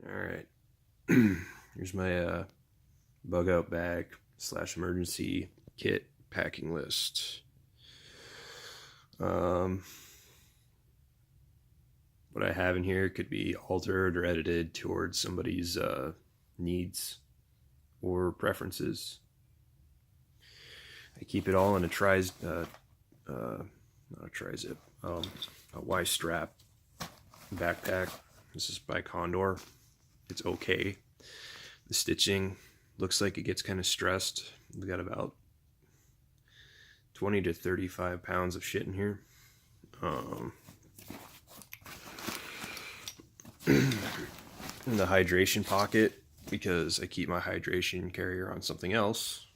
Alright. Here's my bug out bag / emergency kit packing list. What I have in here could be altered or edited towards somebody's needs or preferences. I keep it all in a not a tri-zip, a Y-strap backpack. This is by Condor. It's okay. The stitching looks like it gets kind of stressed. We got about 20 to 35 pounds of shit in here. In the hydration pocket, because I keep my hydration carrier on something else.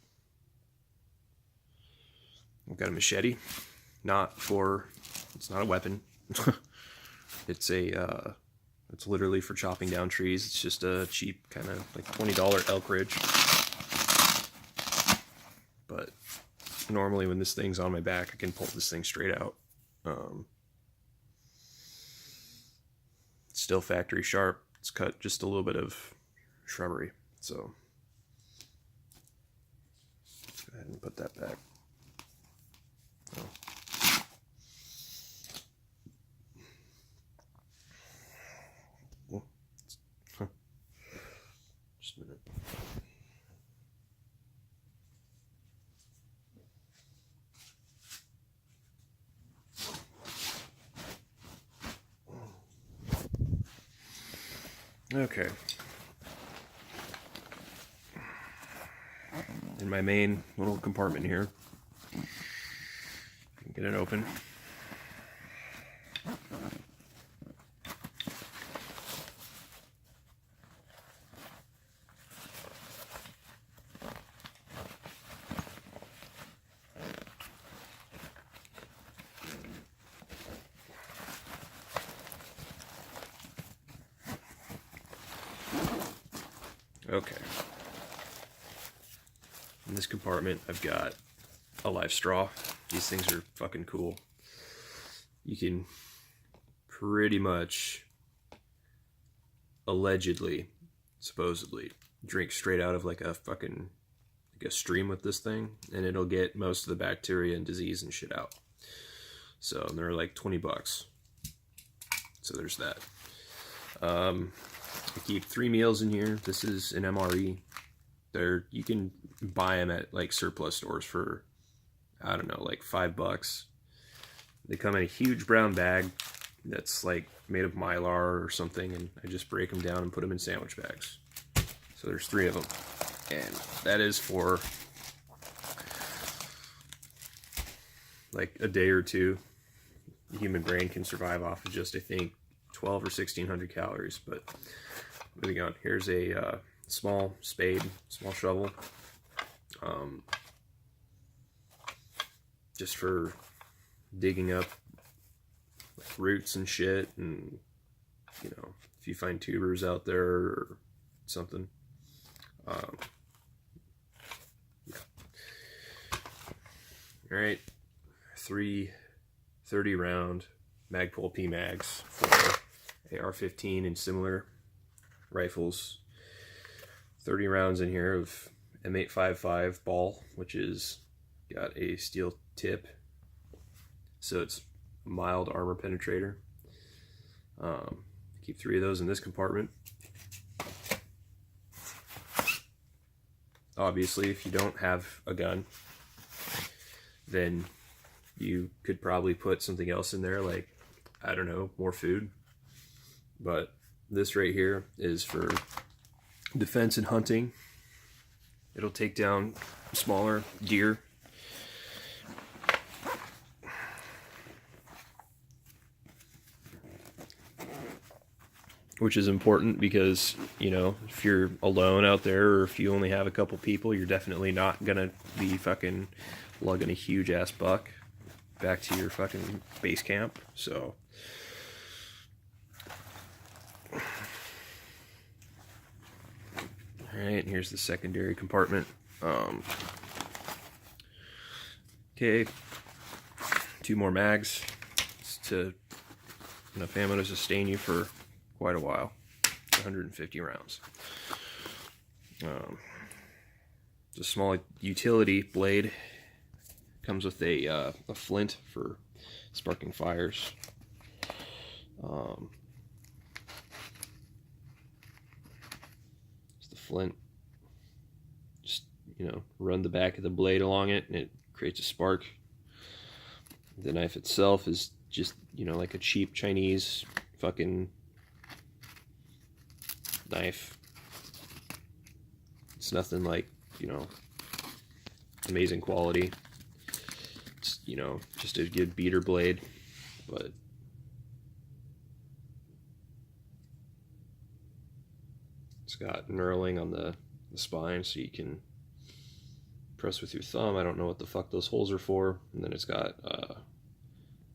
I've got a machete. It's not a weapon. It's literally for chopping down trees. It's just a cheap kind of like $20 elk ridge. But normally when this thing's on my back, I can pull this thing straight out. It's still factory sharp. It's cut just a little bit of shrubbery. So let's go ahead and put that back. Oh. Just a minute. Okay. In my main little compartment here, get it open. Okay. In this compartment, I've got a live straw. These things are fucking cool. You can pretty much, allegedly, supposedly, drink straight out of like a stream with this thing, and it'll get most of the bacteria and disease and shit out. So they're like $20. So there's that. I keep 3 meals in here. This is an MRE. You can buy them at like surplus stores for, I don't know, like $5. They come in a huge brown bag that's like made of Mylar or something, and I just break them down and put them in sandwich bags. So there's 3 of them, and that is for like a day or two. The human brain can survive off of just, I think, 12 or 1600 calories. But moving on, here's a small spade, small shovel, just for digging up like roots and shit, and you know, if you find tubers out there or something. Yeah. All right, 3 30-round Magpul PMags for AR-15 and similar rifles. 30 rounds in here of M855 ball, which is got a steel tip, so it's a mild armor penetrator. Keep 3 of those in this compartment. Obviously, if you don't have a gun, then you could probably put something else in there, like, I don't know, more food. But this right here is for defense and hunting. It'll take down smaller deer. Which is important because, you know, if you're alone out there or if you only have a couple people, you're definitely not gonna be fucking lugging a huge ass buck back to your fucking base camp. So alright, here's the secondary compartment. Okay, 2 more mags. It's enough ammo to sustain you for quite a while. 150 rounds. It's a small utility blade. Comes with a flint for sparking fires. It's the flint. Just, run the back of the blade along it, and it creates a spark. The knife itself is just, like a cheap Chinese fucking knife. It's nothing like, amazing quality. It's, just a good beater blade, but it's got knurling on the spine, so you can press with your thumb. I don't know what the fuck those holes are for. And then it's got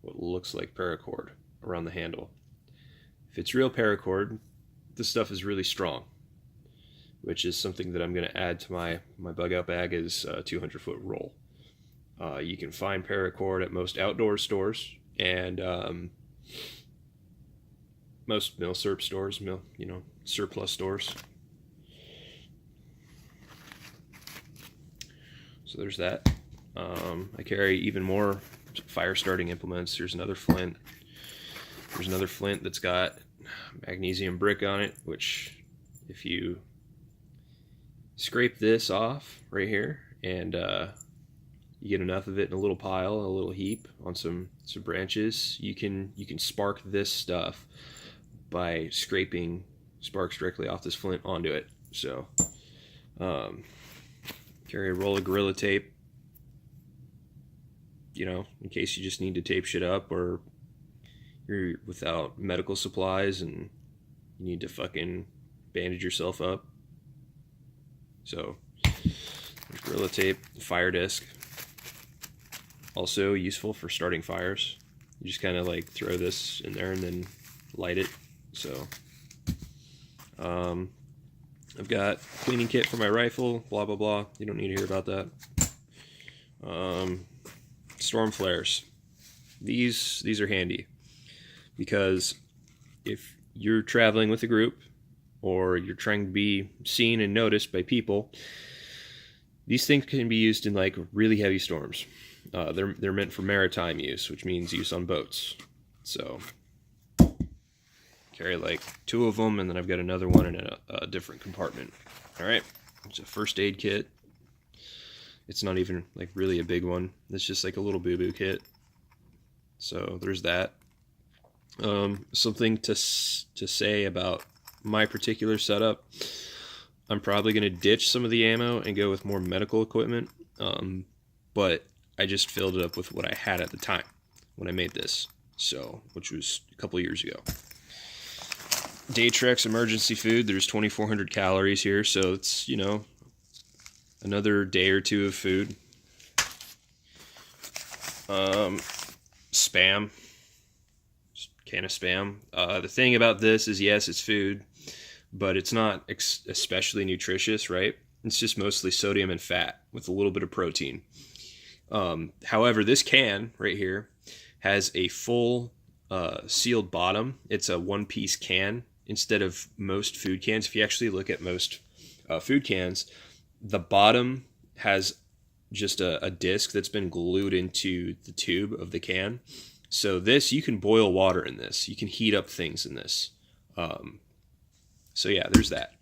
what looks like paracord around the handle. If it's real paracord, this stuff is really strong, which is something that I'm going to add to my bug out bag is a 200-foot roll. You can find paracord at most outdoor stores and most milsurp stores, surplus stores. So there's that. I carry even more fire starting implements. There's another flint. There's another flint that's got magnesium brick on it, which if you scrape this off right here and you get enough of it in a little pile, a little heap on some branches, you can spark this stuff by scraping sparks directly off this flint onto it. So carry a roll of Gorilla Tape, in case you just need to tape shit up, or you're without medical supplies and you need to fucking bandage yourself up. So there's Gorilla Tape, fire disc, also useful for starting fires. You just kind of like throw this in there and then light it. So I've got cleaning kit for my rifle, blah blah blah. You don't need to hear about that. Storm flares. These are handy because if you're traveling with a group or you're trying to be seen and noticed by people, these things can be used in like really heavy storms. They're meant for maritime use, which means use on boats. So carry like 2 of them, and then I've got another one in a different compartment. All right, it's a first aid kit. It's not even like really a big one. It's just like a little boo-boo kit. So there's that. Something to say about my particular setup. I'm probably going to ditch some of the ammo and go with more medical equipment. But I just filled it up with what I had at the time when I made this. So, which was a couple years ago. Daytrex emergency food. There's 2,400 calories here, so it's, another day or two of food. Spam. Just a can of Spam. The thing about this is, yes, it's food, but it's not especially nutritious, right? It's just mostly sodium and fat with a little bit of protein. However, this can right here has a full sealed bottom. It's a one-piece can instead of most food cans. If you actually look at most food cans, the bottom has just a disc that's been glued into the tube of the can. So this, you can boil water in this. You can heat up things in this. So yeah, there's that.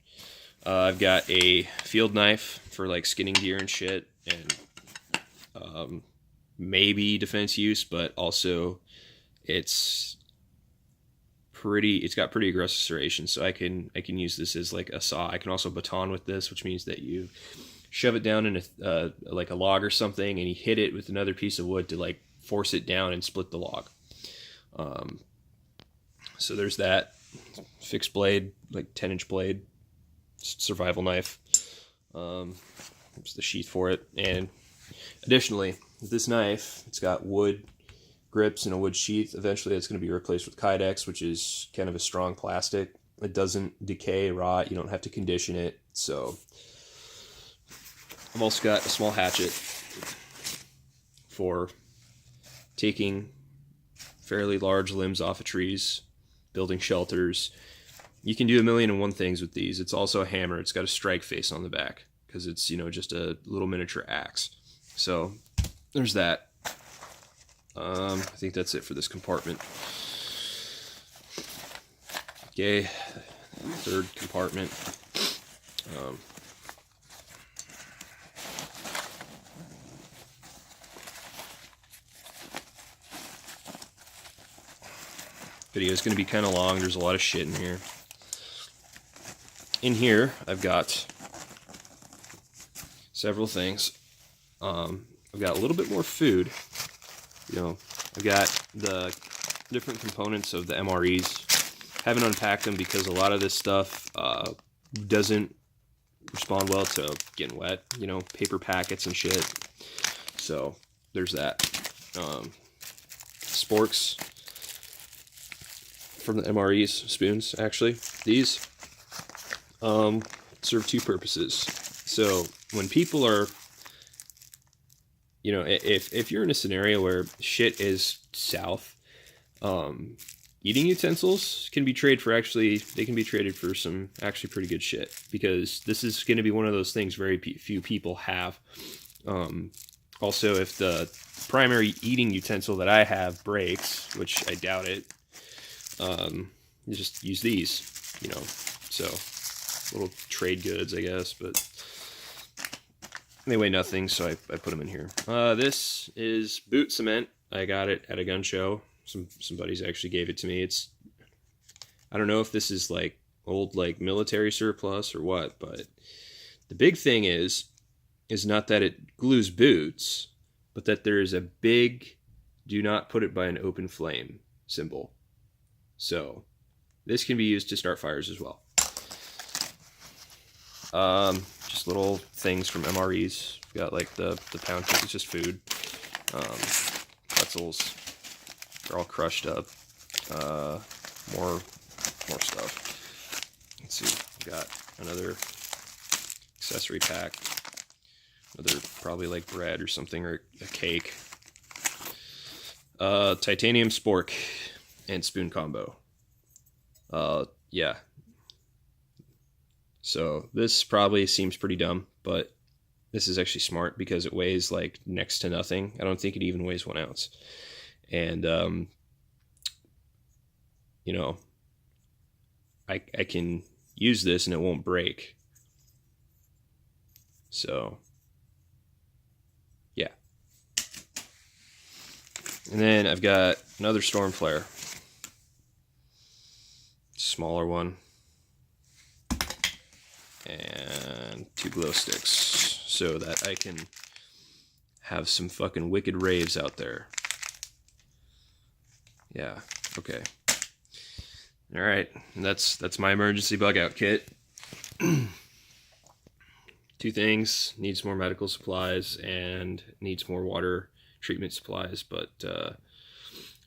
I've got a field knife for like skinning deer and shit, and maybe defense use, but also it's got pretty aggressive serration, so I can use this as like a saw. I can also baton with this, which means that you shove it down in like a log or something, and you hit it with another piece of wood to like force it down and split the log. So there's that. Fixed blade, like 10-inch blade, survival knife. There's the sheath for it, and additionally, with this knife, it's got wood grips and a wood sheath. Eventually it's going to be replaced with Kydex, which is kind of a strong plastic. It doesn't decay, rot. You don't have to condition it. So I've also got a small hatchet for taking fairly large limbs off of trees, building shelters, you can do 1,000,001 things with these. It's also a hammer. It's got a strike face on the back because it's, you know, just a little miniature axe. So there's that. I think that's it for this compartment. Okay, third compartment. Video is going to be kind of long. There's a lot of shit in here. In here, I've got several things. I've got a little bit more food. You know, I've got the different components of the MREs. Haven't unpacked them because a lot of this stuff doesn't respond well to getting wet. You know, paper packets and shit. So there's that. Sporks from the MREs, spoons actually. These serve two purposes. So when people are, you know, if you're in a scenario where shit is south, eating utensils can be traded for they can be traded for some actually pretty good shit, because this is going to be one of those things very few people have. Also, if the primary eating utensil that I have breaks, which I doubt it, you just use these, you know, so little trade goods, I guess, but they weigh nothing, so I put them in here. This is boot cement. I got it at a gun show. Some buddies actually gave it to me. I don't know if this is like old like military surplus or what, but the big thing is not that it glues boots, but that there is a big "do not put it by an open flame" symbol. So this can be used to start fires as well. Just little things from MREs. We've got like the pound cake. It's just food. Pretzels. They're all crushed up. More stuff. Let's see. We've got another accessory pack. Another probably like bread or something, or a cake. Titanium spork and spoon combo. Yeah. So this probably seems pretty dumb, but this is actually smart because it weighs like next to nothing. I don't think it even weighs 1 ounce. And, you know, I can use this and it won't break. So, yeah. And then I've got another storm flare. Smaller one. And 2 glow sticks so that I can have some fucking wicked raves out there. Yeah, okay. All right, and that's my emergency bug out kit. 2 things: needs more medical supplies and needs more water treatment supplies. But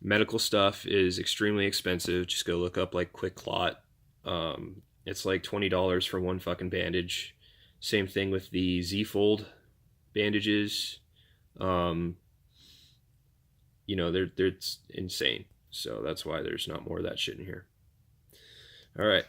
medical stuff is extremely expensive. Just go look up like Quick Clot. It's like $20 for 1 fucking bandage. Same thing with the Z-Fold bandages. You know, it's insane. So that's why there's not more of that shit in here. All right.